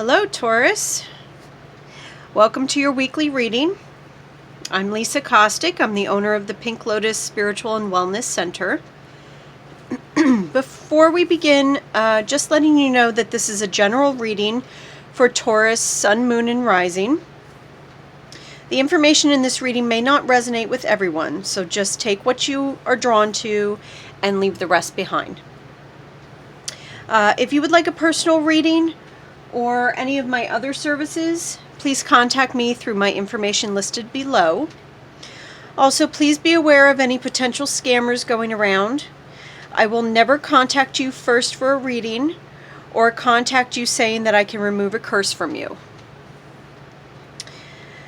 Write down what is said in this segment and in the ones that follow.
Hello, Taurus. Welcome to your weekly reading. I'm Lisa Kostick. I'm the owner of the Pink Lotus Spiritual and Wellness Center. Before we begin, just letting you know that this is a general reading for Taurus, Sun, Moon, and Rising. The information in this reading may not resonate with everyone, so just take what you are drawn to and leave the rest behind. If you would like a personal reading or any of my other services, please contact me through my information listed below. Also, please be aware of any potential scammers going around. I will never contact you first for a reading or contact you saying that I can remove a curse from you.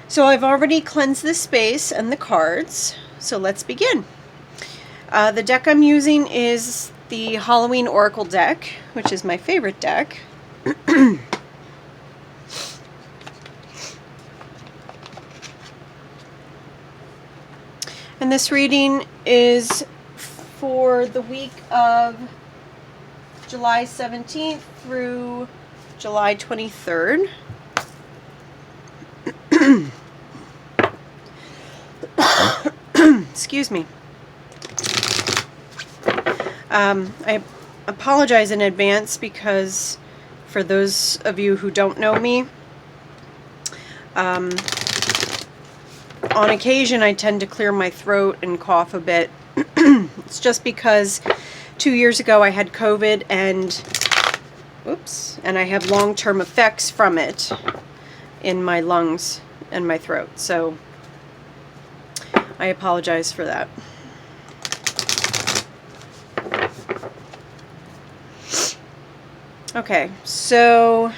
So I've already cleansed this space and the cards, so let's begin. The deck I'm using is the Halloween Oracle deck, which is my favorite deck. And this reading is for the week of July 17th through July 23rd. Excuse me. I apologize in advance because for those of you who don't know me, on occasion I tend to clear my throat and cough a bit. It's just because 2 years ago I had COVID and I have long-term effects from it in my lungs and my throat. So I apologize for that. Okay, so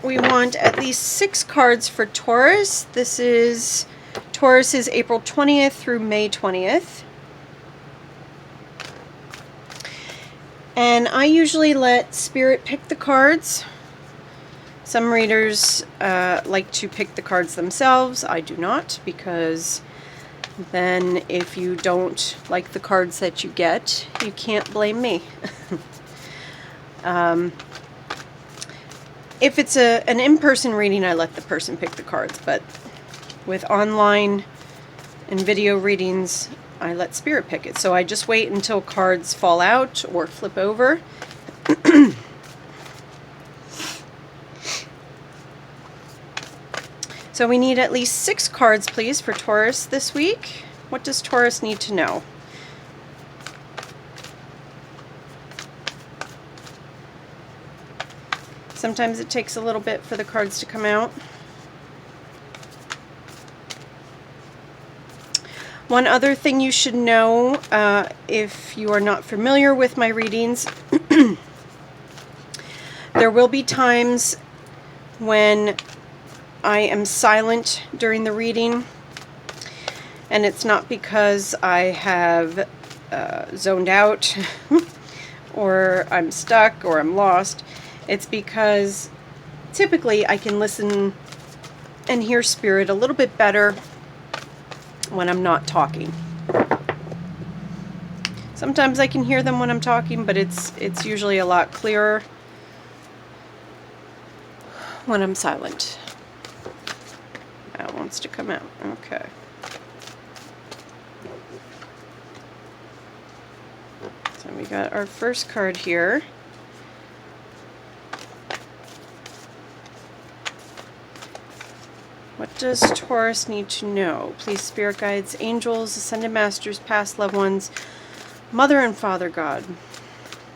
we want at least 6 cards for Taurus. This is Taurus's April 20th through May 20th. And I usually let Spirit pick the cards. Some readers like to pick the cards themselves. I do not, because then if you don't like the cards that you get, you can't blame me. If it's an in-person reading, I let the person pick the cards, but with online and video readings, I let Spirit pick it. So I just wait until cards fall out or flip over. So we need at least 6 cards, please, for Taurus this week. What does Taurus need to know? Sometimes it takes a little bit for the cards to come out. One other thing you should know, if you are not familiar with my readings, there will be times when I am silent during the reading, and it's not because I have zoned out or I'm stuck or I'm lost. It's because typically I can listen and hear Spirit a little bit better when I'm not talking. Sometimes I can hear them when I'm talking, but it's usually a lot clearer when I'm silent. That wants to come out. Okay. So we got our first card here. What does Taurus need to know? Please, Spirit Guides, Angels, Ascended Masters, Past Loved Ones, Mother and Father God,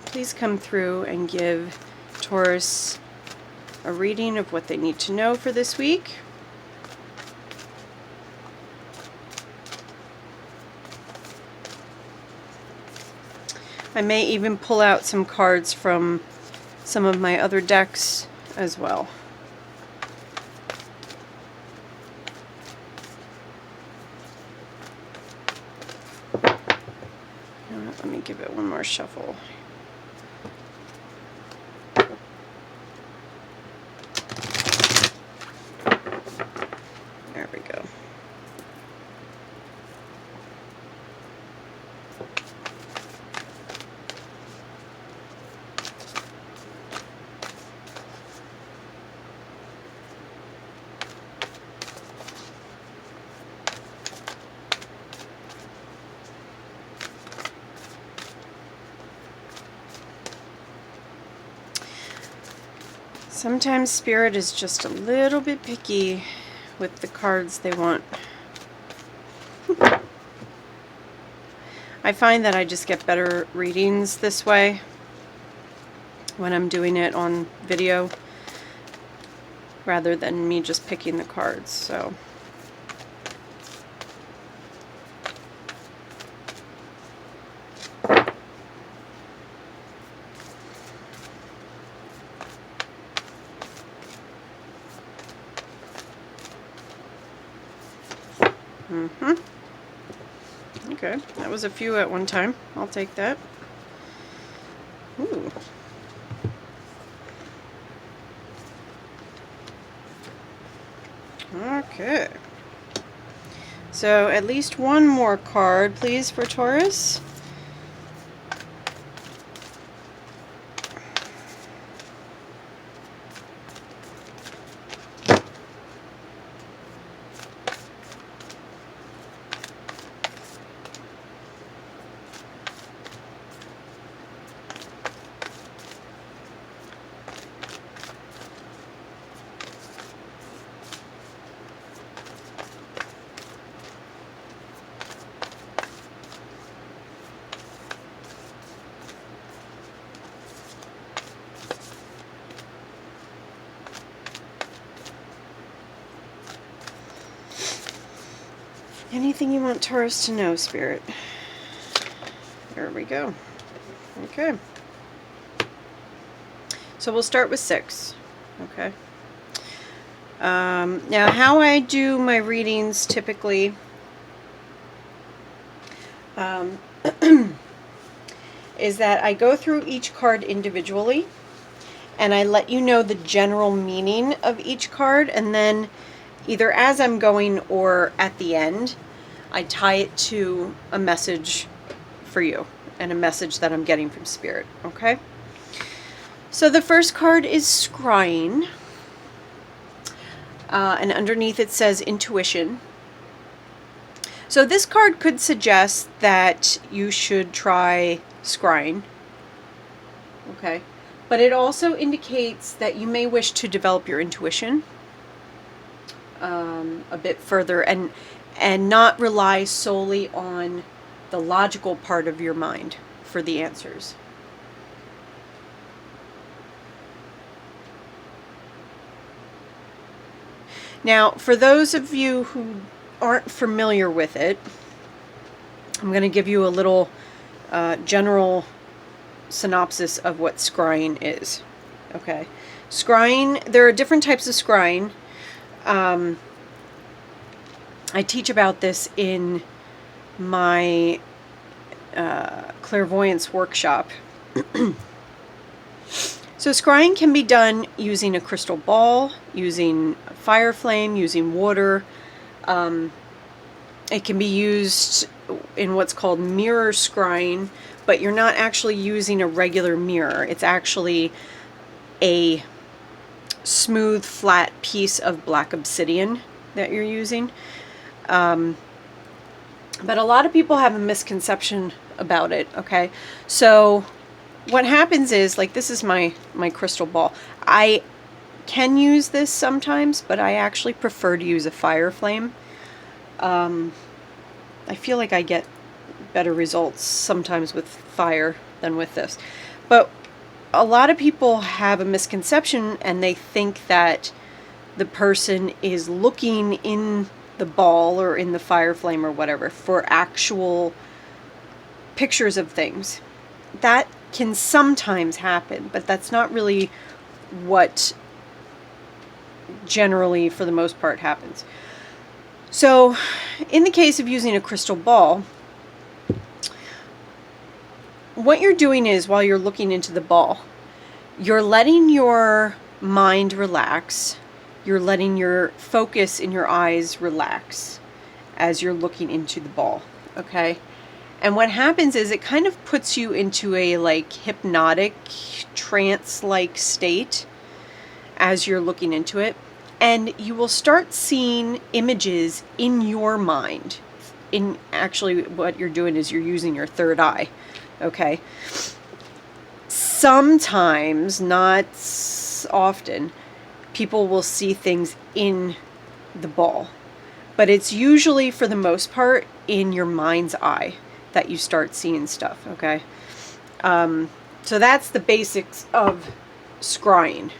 please come through and give Taurus a reading of what they need to know for this week. I may even pull out some cards from some of my other decks as well. Let me give it one more shuffle. There we go. Sometimes Spirit is just a little bit picky with the cards they want. I find that I just get better readings this way when I'm doing it on video rather than me just picking the cards. So okay, that was a few at one time. I'll take that. Ooh. Okay. So at least one more card, please, for Taurus. Anything you want Taurus to know, Spirit? There we go. Okay. So we'll start with 6. Okay. Now, how I do my readings typically is that I go through each card individually and I let you know the general meaning of each card, and then either as I'm going or at the end, I tie it to a message for you and a message that I'm getting from Spirit, okay? So the first card is Scrying, and underneath it says Intuition. So this card could suggest that you should try scrying, okay? But it also indicates that you may wish to develop your intuition a bit further and not rely solely on the logical part of your mind for the answers. Now, for those of you who aren't familiar with it, I'm going to give you a little general synopsis of what scrying is. Okay. Scrying, there are different types of scrying. I teach about this in my clairvoyance workshop. So scrying can be done using a crystal ball, using a fire flame, using water. It can be used in what's called mirror scrying, but you're not actually using a regular mirror. It's actually a smooth, flat piece of black obsidian that you're using. But a lot of people have a misconception about it, okay? So what happens is, like, this is my crystal ball. I can use this sometimes, but I actually prefer to use a fire flame. I feel like I get better results sometimes with fire than with this. But a lot of people have a misconception and they think that the person is looking in the ball or in the fire flame or whatever for actual pictures of things. That can sometimes happen, but that's not really what generally, for the most part, happens. So, in the case of using a crystal ball, what you're doing is, while you're looking into the ball, you're letting your mind relax. You're letting your focus in your eyes relax as you're looking into the ball, okay? And what happens is it kind of puts you into a like hypnotic, trance-like state as you're looking into it. And you will start seeing images in your mind. In actually what you're doing is you're using your third eye, okay? Sometimes, not less often, people will see things in the ball. But it's usually, for the most part, in your mind's eye that you start seeing stuff, okay? So that's the basics of scrying.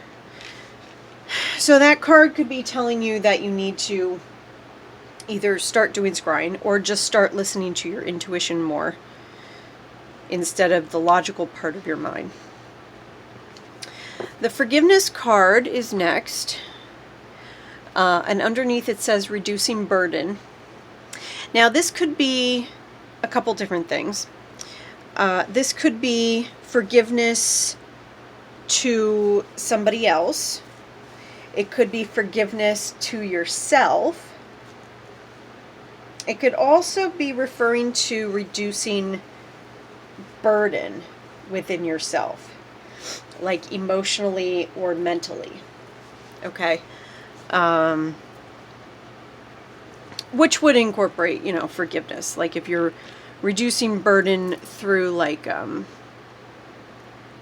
So that card could be telling you that you need to either start doing scrying or just start listening to your intuition more instead of the logical part of your mind. The forgiveness card is next. And underneath it says reducing burden. Now this could be a couple different things. This could be forgiveness to somebody else. It could be forgiveness to yourself. It could also be referring to reducing burden within yourself, like emotionally or mentally. Okay. Which would incorporate, you know, forgiveness. Like if you're reducing burden through like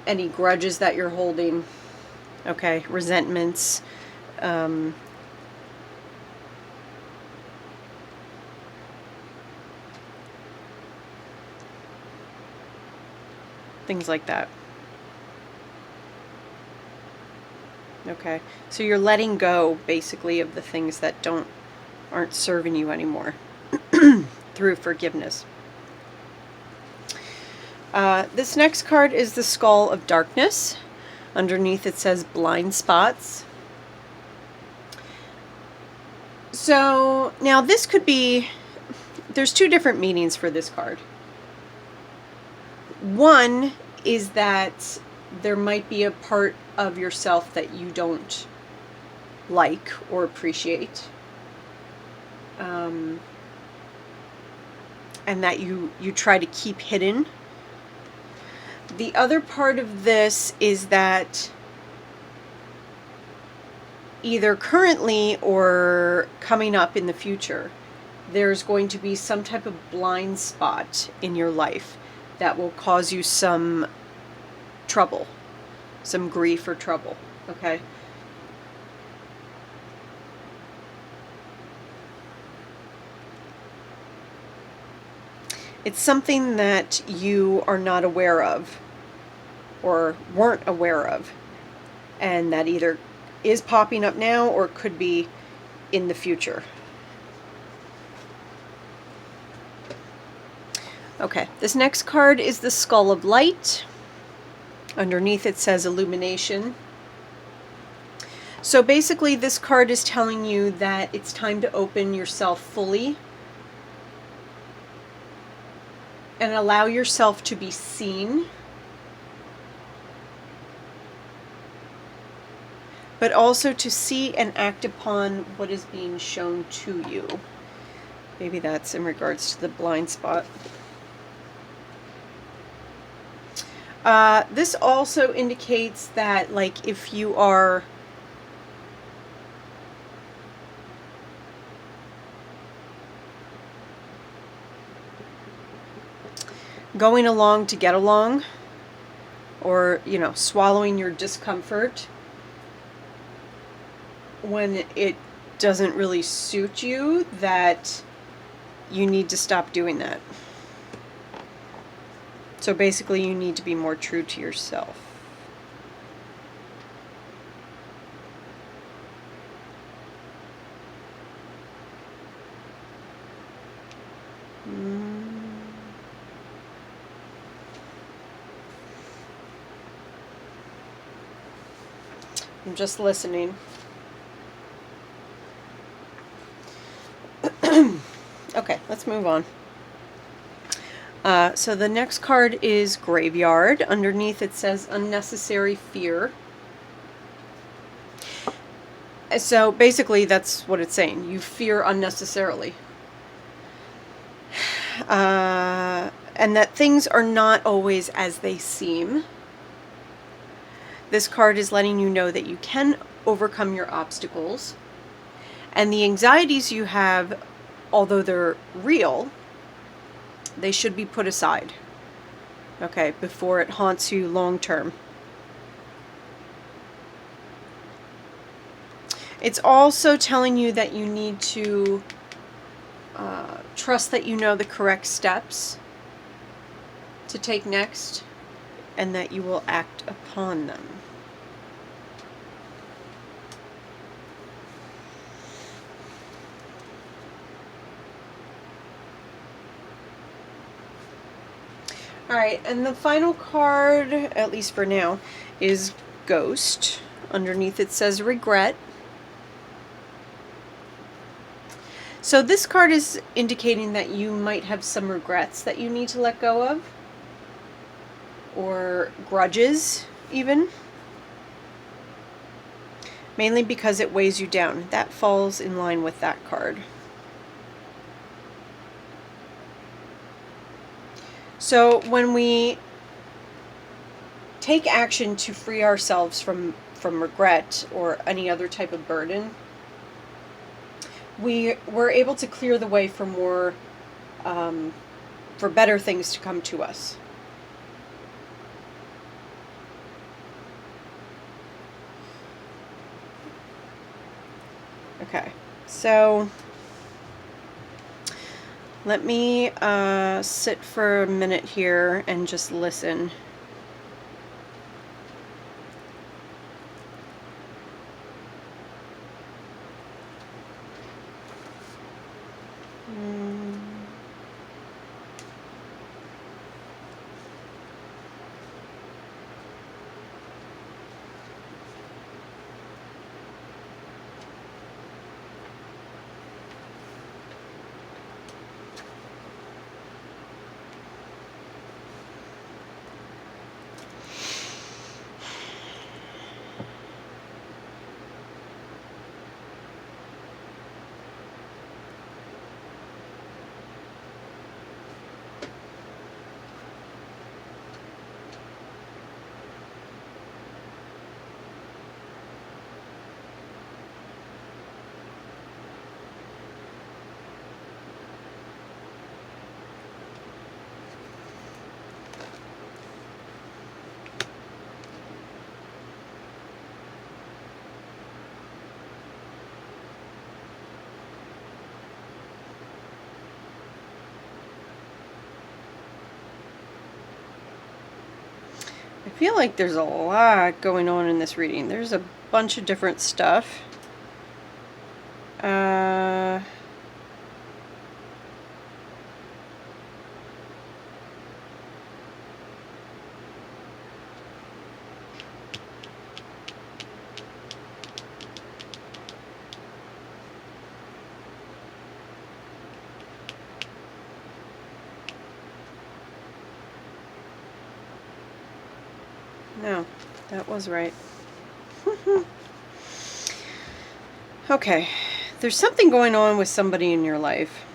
any grudges that you're holding, okay, resentments, things like that. Okay, so you're letting go basically of the things that aren't serving you anymore through forgiveness. This next card is the Skull of Darkness. Underneath it says blind spots. So now this could be, there's two different meanings for this card. One is that there might be a part of yourself that you don't like or appreciate. And that you try to keep hidden. The other part of this is that either currently or coming up in the future, there's going to be some type of blind spot in your life that will cause you some trouble, some grief or trouble, okay? It's something that you are not aware of or weren't aware of, and that either is popping up now or could be in the future. Okay, this next card is the Skull of Light. Underneath it says illumination. So basically this card is telling you that it's time to open yourself fully and allow yourself to be seen, but also to see and act upon what is being shown to you. Maybe that's in regards to the blind spot. This also indicates that, like, if you are going along to get along, or, you know, swallowing your discomfort when it doesn't really suit you, that you need to stop doing that. So basically you need to be more true to yourself. I'm just listening. Okay, let's move on. So the next card is Graveyard. Underneath it says unnecessary fear. So basically that's what it's saying. You fear unnecessarily. And that things are not always as they seem. This card is letting you know that you can overcome your obstacles. And the anxieties you have, although they're real, they should be put aside, okay, before it haunts you long term. It's also telling you that you need to trust that you know the correct steps to take next, and that you will act upon them. Alright, and the final card, at least for now, is Ghost. Underneath it says Regret. So this card is indicating that you might have some regrets that you need to let go of, or grudges even, mainly because it weighs you down. That falls in line with that card. So when we take action to free ourselves from regret or any other type of burden, we're able to clear the way for more, for better things to come to us. Okay, so let me sit for a minute here and just listen. I feel like there's a lot going on in this reading. There's a bunch of different stuff. No, that was right. Okay, there's something going on with somebody in your life.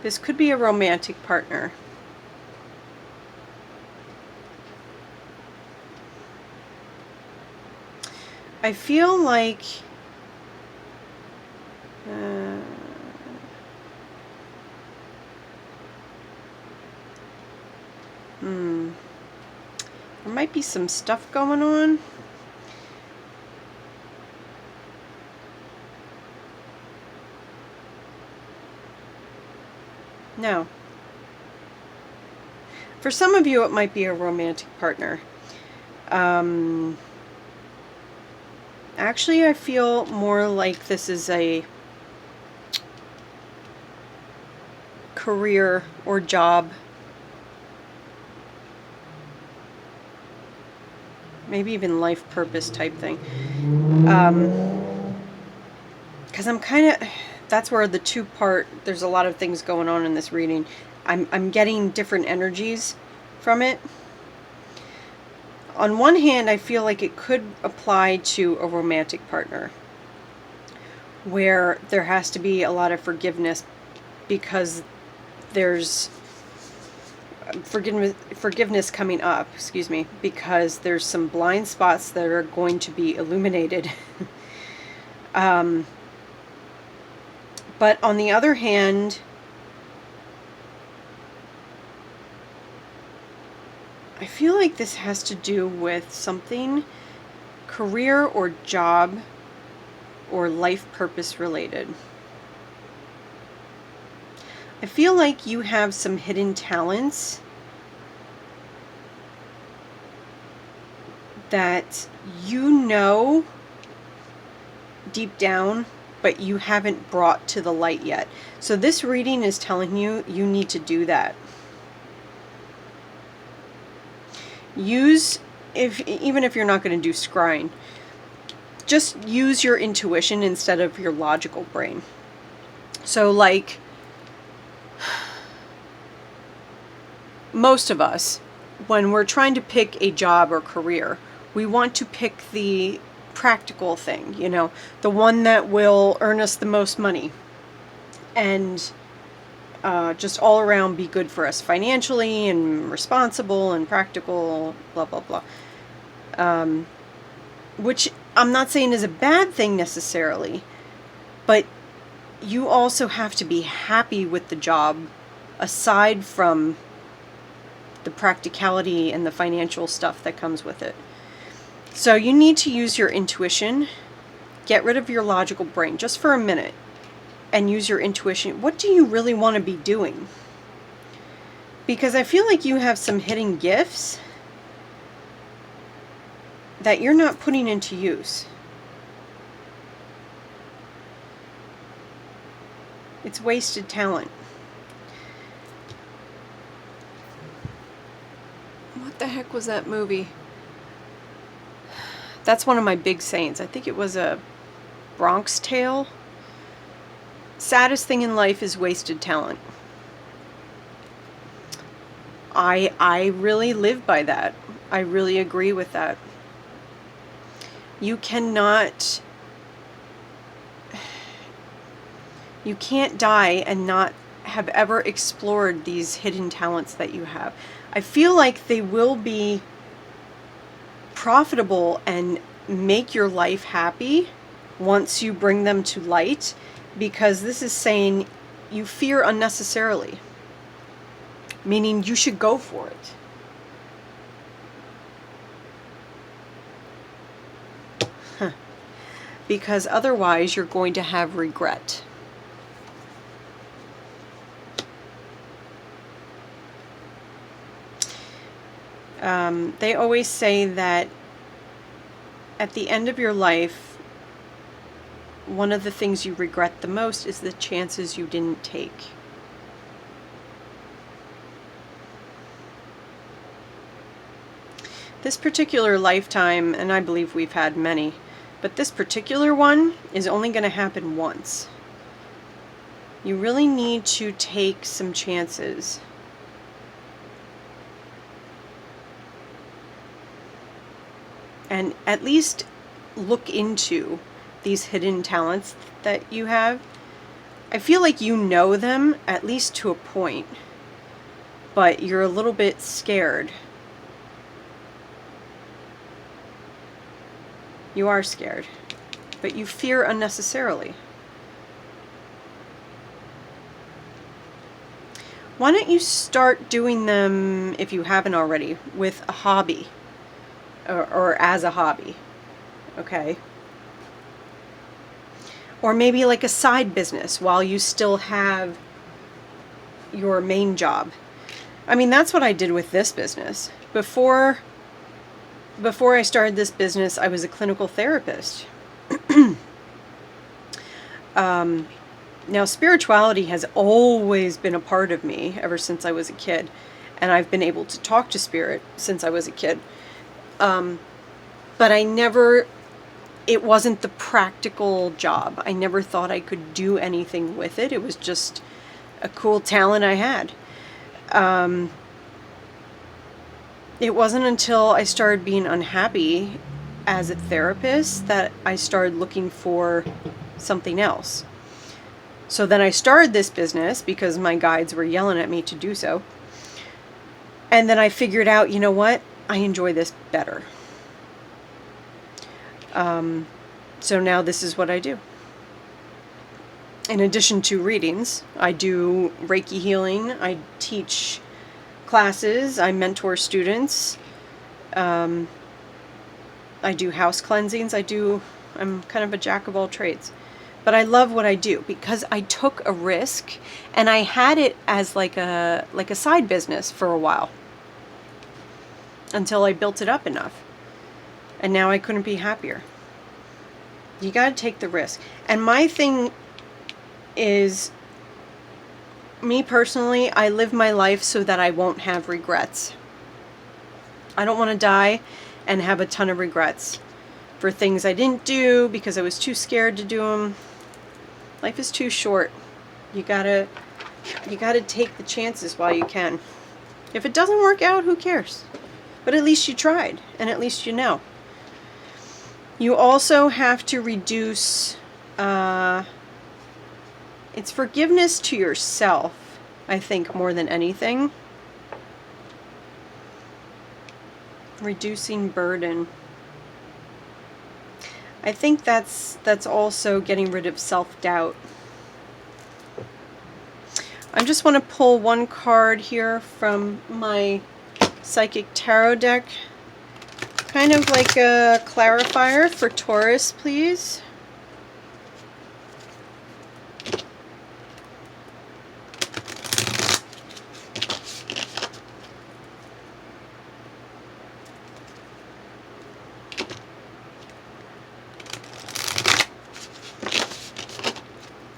This could be a romantic partner. I feel like there might be some stuff going on. No. For some of you, it might be a romantic partner. Actually, I feel more like this is a career or job. Maybe even life purpose type thing. Because I'm kind of... That's where the two-part... There's a lot of things going on in this reading. I'm getting different energies from it. On one hand, I feel like it could apply to a romantic partner, where there has to be a lot of forgiveness because there's forgiveness coming up, excuse me, because there's some blind spots that are going to be illuminated. But on the other hand, I feel like this has to do with something career or job or life purpose related. I feel like you have some hidden talents that you know deep down, but you haven't brought to the light yet. So this reading is telling you you need to do that. Even if you're not going to do scrying, just use your intuition instead of your logical brain. So like most of us, when we're trying to pick a job or career, we want to pick the practical thing, the one that will earn us the most money and just all around be good for us financially and responsible and practical, blah, blah, blah. Which I'm not saying is a bad thing necessarily, but you also have to be happy with the job aside from the practicality and the financial stuff that comes with it. So you need to use your intuition, get rid of your logical brain just for a minute and use your intuition. What do you really want to be doing? Because I feel like you have some hidden gifts that you're not putting into use. It's wasted talent. What the heck was that movie? That's one of my big sayings. I think it was a Bronx Tale. Saddest thing in life is wasted talent. I really live by that. I really agree with that. You can't die and not have ever explored these hidden talents that you have. I feel like they will be profitable and make your life happy once you bring them to light, because this is saying you fear unnecessarily, meaning you should go for it. Because otherwise you're going to have regret. They always say that at the end of your life, one of the things you regret the most is the chances you didn't take. This particular lifetime, and I believe we've had many, but this particular one is only going to happen once. You really need to take some chances. And at least look into these hidden talents that you have. I feel like you know them, at least to a point, but you're a little bit scared. You are scared, but you fear unnecessarily. Why don't you start doing them, if you haven't already, with a hobby, or as a hobby, okay? Or maybe like a side business while you still have your main job. I mean, that's what I did with this business. Before I started this business, I was a clinical therapist. Now, spirituality has always been a part of me ever since I was a kid. And I've been able to talk to spirit since I was a kid. But it wasn't the practical job. I never thought I could do anything with it. It was just a cool talent I had. It wasn't until I started being unhappy as a therapist that I started looking for something else. So then I started this business because my guides were yelling at me to do so. And then I figured out, you know what? I enjoy this better. So now this is what I do. In addition to readings, I do Reiki healing. I teach classes. I mentor students. I do house cleansings. I'm kind of a jack of all trades. But I love what I do because I took a risk and I had it as like a side business for a while until I built it up enough. And now I couldn't be happier. You got to take the risk. And my thing is, me personally, I live my life so that I won't have regrets. I don't want to die and have a ton of regrets for things I didn't do because I was too scared to do them. Life is too short. You gotta take the chances while you can. If it doesn't work out, who cares? But at least you tried, and at least you know. You also have to reduce, it's forgiveness to yourself, I think, more than anything. Reducing burden. I think that's also getting rid of self-doubt. I just want to pull one card here from my Psychic Tarot deck. Kind of like a clarifier for Taurus, please.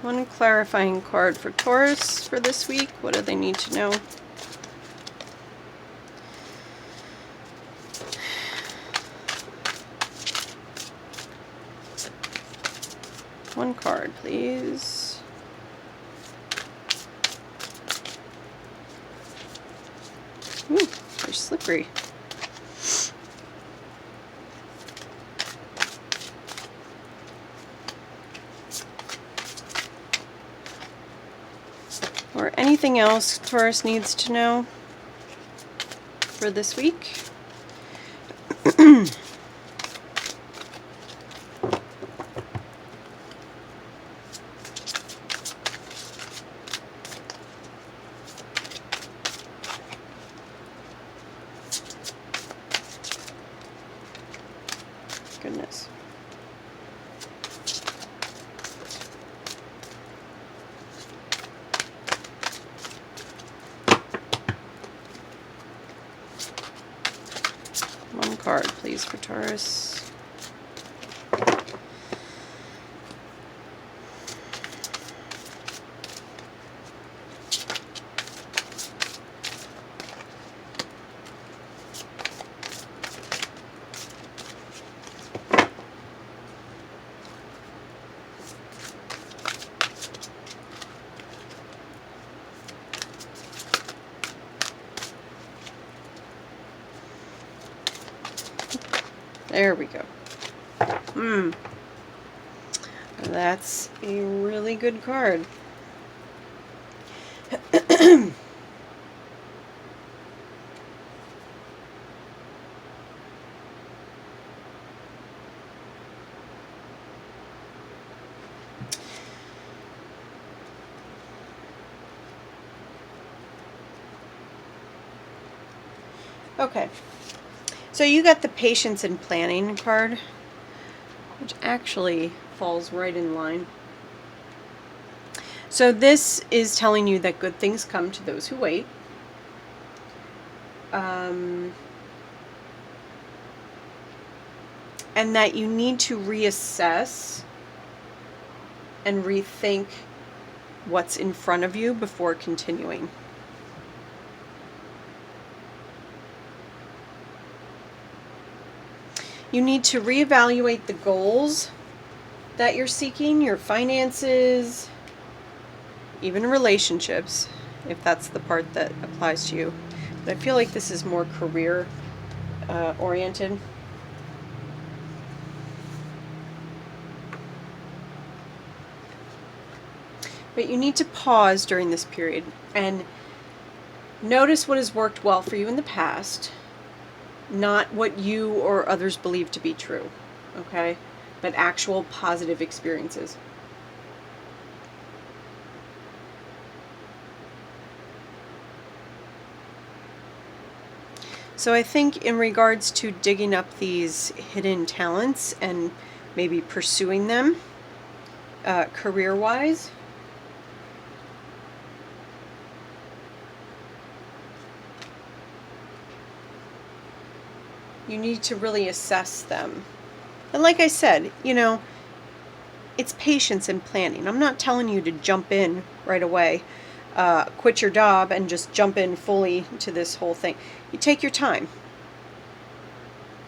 One clarifying card for Taurus for this week. What do they need to know? One card, please. Ooh, they're slippery. Or anything else Taurus needs to know for this week. Goodness. One card, please, for Taurus. There we go. That's a really good card. Okay. So you got the patience and planning card, which actually falls right in line. So this is telling you that good things come to those who wait. And that you need to reassess and rethink what's in front of you before continuing. You need to reevaluate the goals that you're seeking, your finances, even relationships, if that's the part that applies to you. But I feel like this is more career oriented. But you need to pause during this period and notice what has worked well for you in the past, not what you or others believe to be true, okay? But actual positive experiences. So I think in regards to digging up these hidden talents and maybe pursuing them career-wise, you need to really assess them. And like I said, you know, it's patience and planning. I'm not telling you to jump in right away, quit your job and just jump in fully to this whole thing. You take your time,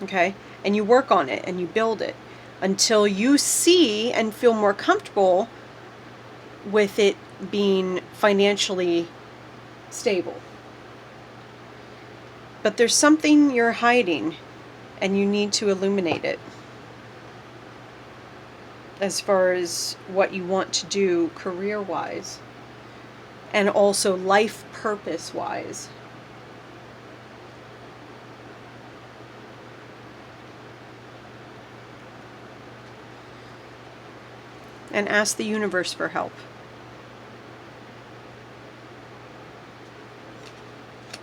okay? And you work on it and you build it until you see and feel more comfortable with it being financially stable. But there's something you're hiding and you need to illuminate it as far as what you want to do career-wise and also life purpose-wise. And ask the universe for help.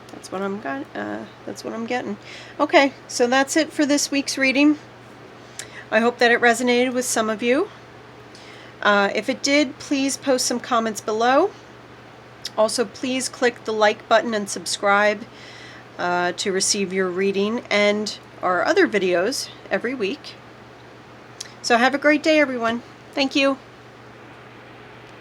That's what I'm getting. Okay, so that's it for this week's reading. I hope that it resonated with some of you. If it did, please post some comments below. Also, please click the like button and subscribe to receive your reading and our other videos every week. So have a great day, everyone. Thank you.